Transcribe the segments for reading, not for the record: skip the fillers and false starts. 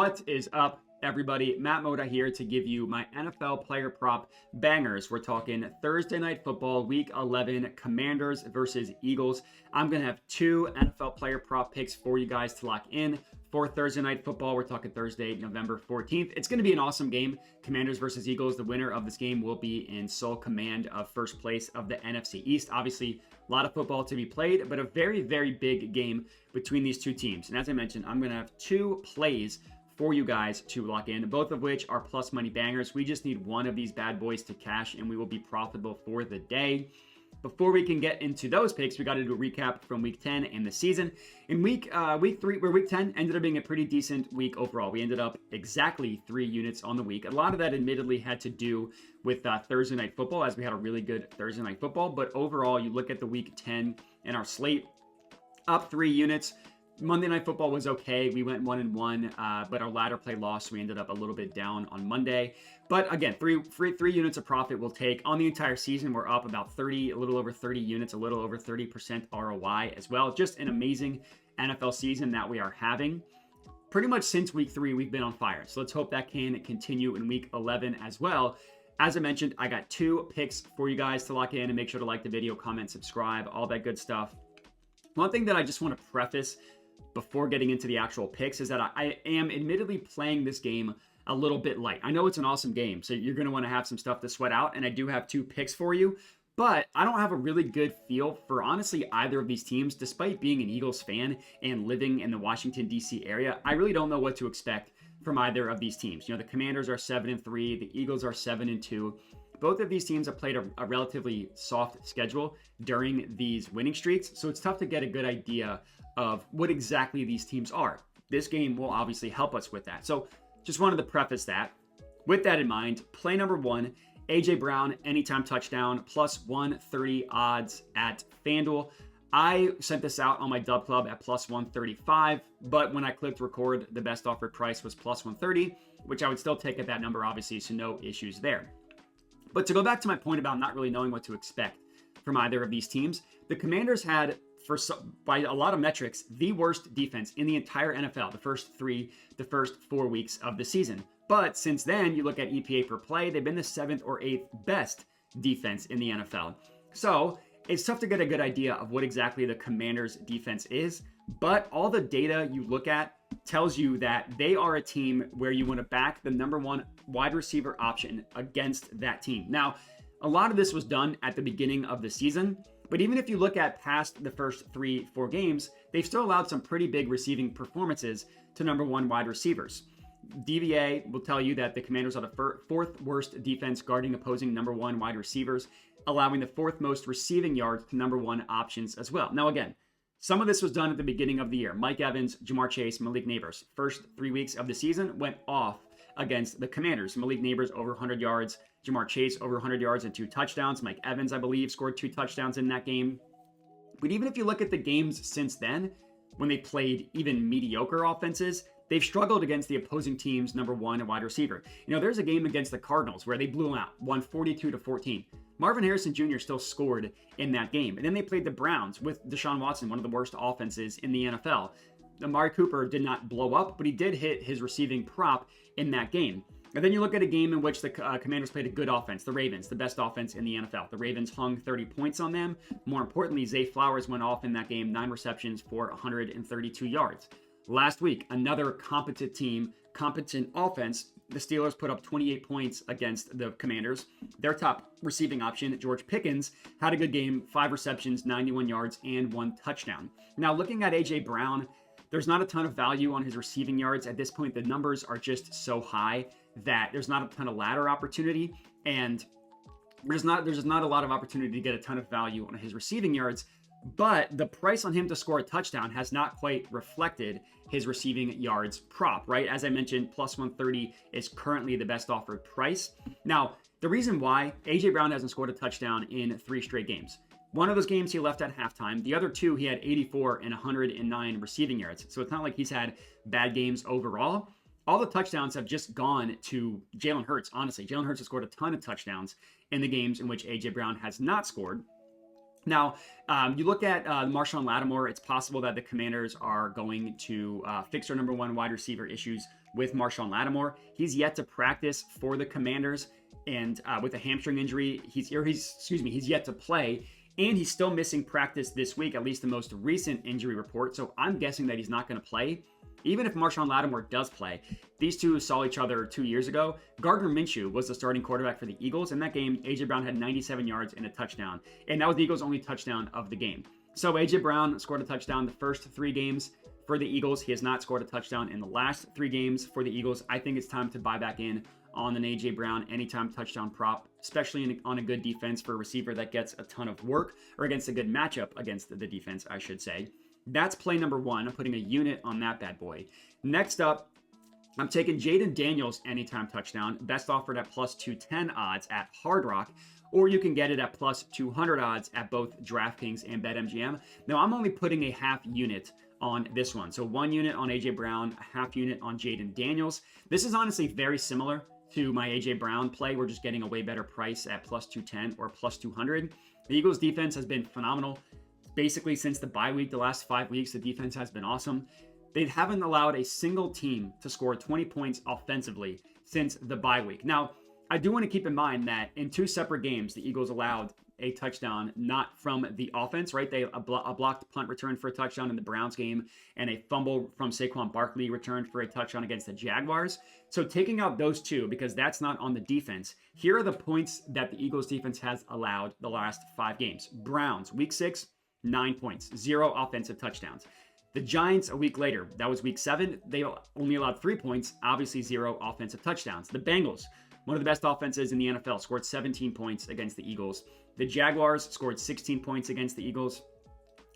What is up, everybody? Matt Moda here to give you my NFL player prop bangers. We're talking Thursday Night Football, Week 11, Commanders versus Eagles. I'm going to have two NFL player prop picks for you guys to lock in for Thursday Night Football. We're talking Thursday, November 14th. It's going to be an awesome game. Commanders versus Eagles. The winner of this game will be in sole command of first place of the NFC East. Obviously, a lot of football to be played, but a very, very big game between these two teams. And as I mentioned, I'm going to have two plays for you guys to lock in, both of which are plus money bangers. We just need one of these bad boys to cash and we will be profitable for the day. Before we can get into those picks, we got to do a recap from week 10 and the season. In week 10 ended up being a pretty decent week overall. We ended up exactly 3 units on the week. A lot of that admittedly had to do with Thursday Night Football, as we had a really good Thursday Night Football. But overall, you look at the week 10 and our slate, up 3 units. Monday Night Football was okay. We went 1-1, but our ladder play lost. We ended up a little bit down on Monday. But again, three units of profit we'll take. On the entire season, we're up about 30, a little over 30 units, a little over 30% ROI as well. Just an amazing NFL season that we are having. Pretty much since week 3, we've been on fire. So let's hope that can continue in week 11 as well. As I mentioned, I got 2 picks for you guys to lock in, and make sure to like the video, comment, subscribe, all that good stuff. One thing that I just want to preface before getting into the actual picks is that I am admittedly playing this game a little bit light. I know it's an awesome game, so you're going to want to have some stuff to sweat out, and I do have 2 picks for you, but I don't have a really good feel for honestly either of these teams. Despite being an Eagles fan and living in the Washington, D.C. area, I really don't know what to expect from either of these teams. You know, the Commanders are 7-3, the Eagles are 7-2. Both of these teams have played a relatively soft schedule during these winning streaks, so it's tough to get a good idea of what exactly these teams are. This game will obviously help us with that. So just wanted to preface that. With that in mind, play number 1, A.J. Brown, anytime touchdown, plus 130 odds at FanDuel. I sent this out on my Dub Club at plus 135, but when I clicked record, the best offered price was plus 130, which I would still take at that number, obviously, so no issues there. But to go back to my point about not really knowing what to expect from either of these teams, the Commanders had, by a lot of metrics, the worst defense in the entire NFL the first 4 weeks of the season. But since then, you look at EPA per play, they've been the 7th or 8th best defense in the NFL. So it's tough to get a good idea of what exactly the Commanders' defense is, but all the data you look at tells you that they are a team where you want to back the number 1 wide receiver option against that team. Now, a lot of this was done at the beginning of the season, but even if you look at past the first 3-4 games, they've still allowed some pretty big receiving performances to number 1 wide receivers. DVA will tell you that the Commanders are the 4th worst defense guarding opposing number 1 wide receivers, allowing the 4th most receiving yards to number 1 options as well. Now again, some of this was done at the beginning of the year. Mike Evans, Ja'Marr Chase, Malik Nabers, first 3 weeks of the season went off against the Commanders. Malik Nabers over 100 yards, Ja'Marr Chase over 100 yards and 2 touchdowns. Mike Evans, I believe, scored 2 touchdowns in that game. But even if you look at the games since then, when they played even mediocre offenses, they've struggled against the opposing team's number 1 wide receiver. You know, there's a game against the Cardinals where they blew them out, won 42-14. Marvin Harrison Jr. still scored in that game. And then they played the Browns with Deshaun Watson, one of the worst offenses in the NFL. Amari Cooper did not blow up, but he did hit his receiving prop in that game. And then you look at a game in which the Commanders played a good offense, the Ravens, the best offense in the NFL. The Ravens hung 30 points on them. More importantly, Zay Flowers went off in that game, 9 receptions for 132 yards. Last week, another competent team, competent offense. The Steelers put up 28 points against the Commanders. Their top receiving option, George Pickens, had a good game, 5 receptions, 91 yards, and 1 touchdown. Now, looking at A.J. Brown, there's not a ton of value on his receiving yards. At this point, the numbers are just so high that there's not a ton of ladder opportunity, and there's just not a lot of opportunity to get a ton of value on his receiving yards. But the price on him to score a touchdown has not quite reflected his receiving yards prop, right? As I mentioned, plus 130 is currently the best offered price. Now, the reason why A.J. Brown hasn't scored a touchdown in 3 straight games. One of those games he left at halftime. The other 2, he had 84 and 109 receiving yards. So it's not like he's had bad games overall. All the touchdowns have just gone to Jalen Hurts, honestly. Jalen Hurts has scored a ton of touchdowns in the games in which A.J. Brown has not scored. Now, you look at Marshawn Lattimore, it's possible that the Commanders are going to fix their number 1 wide receiver issues with Marshawn Lattimore. He's yet to practice for the Commanders, and with a hamstring injury, he's yet to play, and he's still missing practice this week, at least the most recent injury report. So I'm guessing that he's not going to play. Even if Marshawn Lattimore does play, these two saw each other 2 years ago. Gardner Minshew was the starting quarterback for the Eagles. In that game, A.J. Brown had 97 yards and a touchdown, and that was the Eagles' only touchdown of the game. So A.J. Brown scored a touchdown the first 3 games for the Eagles. He has not scored a touchdown in the last 3 games for the Eagles. I think it's time to buy back in on an A.J. Brown anytime touchdown prop, especially on a good defense for a receiver that gets a ton of work, or against a good matchup against the defense, I should say. That's play number 1. I'm putting a unit on that bad boy. Next up, I'm taking Jayden Daniels anytime touchdown, best offered at plus 210 odds at Hard Rock, or you can get it at plus 200 odds at both DraftKings and BetMGM. Now, I'm only putting a half unit on this one. So 1 unit on A.J. Brown, a half unit on Jayden Daniels. This is honestly very similar to my A.J. Brown play. We're just getting a way better price at plus 210 or plus 200. The Eagles defense has been phenomenal. Basically, since the bye week, the last 5 weeks, the defense has been awesome. They haven't allowed a single team to score 20 points offensively since the bye week. Now, I do want to keep in mind that in 2 separate games, the Eagles allowed a touchdown not from the offense, right? A blocked punt return for a touchdown in the Browns game, and a fumble from Saquon Barkley returned for a touchdown against the Jaguars. So taking out those 2, because that's not on the defense, here are the points that the Eagles defense has allowed the last 5 games. Browns, week 6, 9 points, 0 offensive touchdowns. The Giants, a week later, that was week 7, they only allowed 3 points, obviously 0 offensive touchdowns. The Bengals, one of the best offenses in the NFL, scored 17 points against the Eagles. The Jaguars scored 16 points against the Eagles.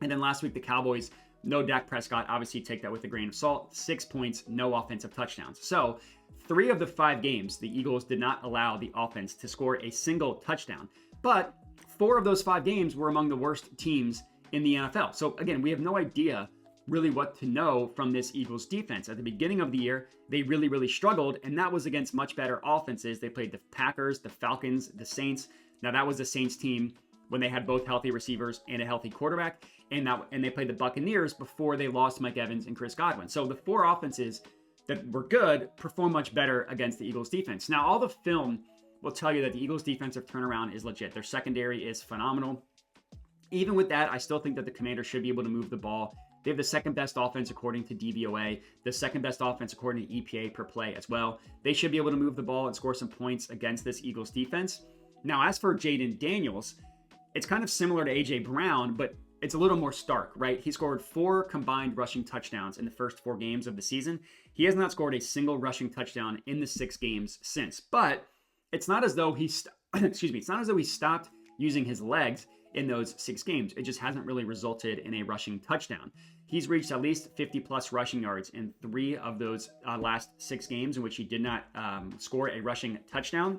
And then last week, the Cowboys, no Dak Prescott, obviously take that with a grain of salt, 6 points, no offensive touchdowns. So 3 of the 5 games, the Eagles did not allow the offense to score a single touchdown. But 4 of those 5 games were among the worst teams in the NFL. So again, we have no idea really what to know from this Eagles defense. At the beginning of the year, they really struggled, and that was against much better offenses. They played the Packers, the Falcons, the Saints. Now, that was the Saints team when they had both healthy receivers and a healthy quarterback, and they played the Buccaneers before they lost Mike Evans and Chris Godwin. So the 4 offenses that were good performed much better against the Eagles defense. Now, all the film will tell you that the Eagles defensive turnaround is legit. Their secondary is phenomenal. Even with that, I still think that the Commanders should be able to move the ball. They have the second best offense according to DVOA, the second best offense according to EPA per play as well. They should be able to move the ball and score some points against this Eagles defense. Now, as for Jayden Daniels, it's kind of similar to A.J. Brown, but it's a little more stark, right? He scored 4 combined rushing touchdowns in the first 4 games of the season. He has not scored a single rushing touchdown in the 6 games since. But it's not as though he stopped using his legs in those 6 games. It just hasn't really resulted in a rushing touchdown. He's reached at least 50-plus rushing yards in 3 of those last 6 games in which he did not score a rushing touchdown.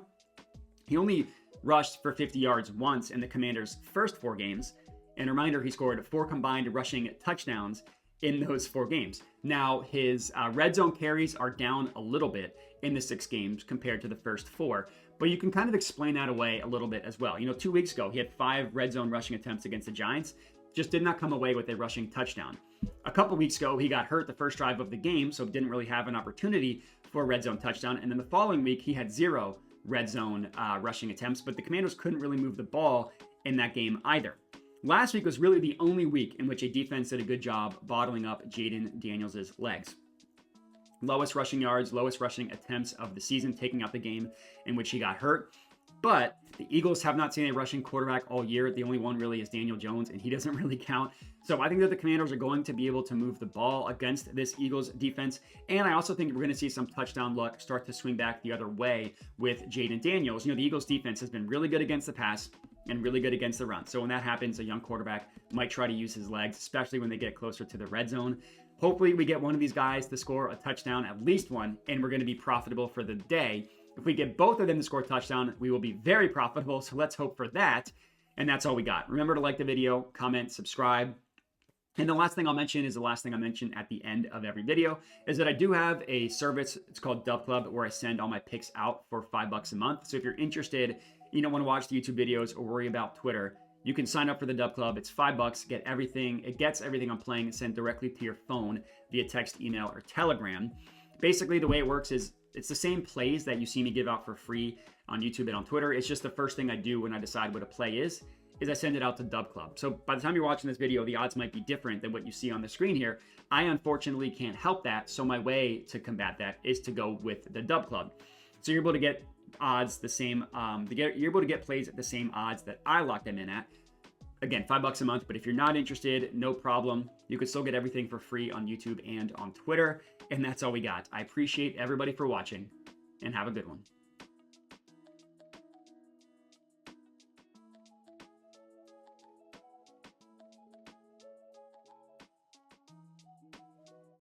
He only rushed for 50 yards once in the Commanders' first 4 games. And a reminder, he scored 4 combined rushing touchdowns in those 4 games. Now, his red zone carries are down a little bit in the 6 games compared to the first 4. But you can kind of explain that away a little bit as well. 2 weeks ago, he had 5 red zone rushing attempts against the Giants, just did not come away with a rushing touchdown. A couple weeks ago, he got hurt the first drive of the game, so didn't really have an opportunity for a red zone touchdown. And then the following week, he had 0 red zone rushing attempts, but the Commanders couldn't really move the ball in that game either. Last week was really the only week in which a defense did a good job bottling up Jayden Daniels' legs. Lowest rushing yards, lowest rushing attempts of the season, taking out the game in which he got hurt. But the Eagles have not seen a rushing quarterback all year. The only one really is Daniel Jones, and he doesn't really count. So I think that the Commanders are going to be able to move the ball against this Eagles defense. And I also think we're going to see some touchdown luck start to swing back the other way with Jayden Daniels. The Eagles defense has been really good against the pass and really good against the run. So when that happens, a young quarterback might try to use his legs, especially when they get closer to the red zone. Hopefully we get one of these guys to score a touchdown, at least one, and we're going to be profitable for the day. If we get both of them to score a touchdown, we will be very profitable. So let's hope for that. And that's all we got. Remember to like the video, comment, subscribe. And the last thing I'll mention is the last thing I mention at the end of every video is that I do have a service. It's called Dub Club, where I send all my picks out for $5 a month. So if you're interested, you don't want to watch the YouTube videos or worry about Twitter, you can sign up for the Dub Club. It's $5, get everything. It gets everything I'm playing sent directly to your phone via text, email, or Telegram. basically the way it works is it's the same plays that you see me give out for free on YouTube and on Twitter. It's just the first thing I do when I decide what a play is I send it out to Dub Club. So by the time you're watching this video, the odds might be different than what you see on the screen here. I unfortunately can't help that. So my way to combat that is to go with the Dub Club. So you're able to get odds the same, you're able to get plays at the same odds that I lock them in at. Again, $5 a month, but if you're not interested, no problem. You could still get everything for free on YouTube and on Twitter. And that's all we got. I appreciate everybody for watching, and have a good one.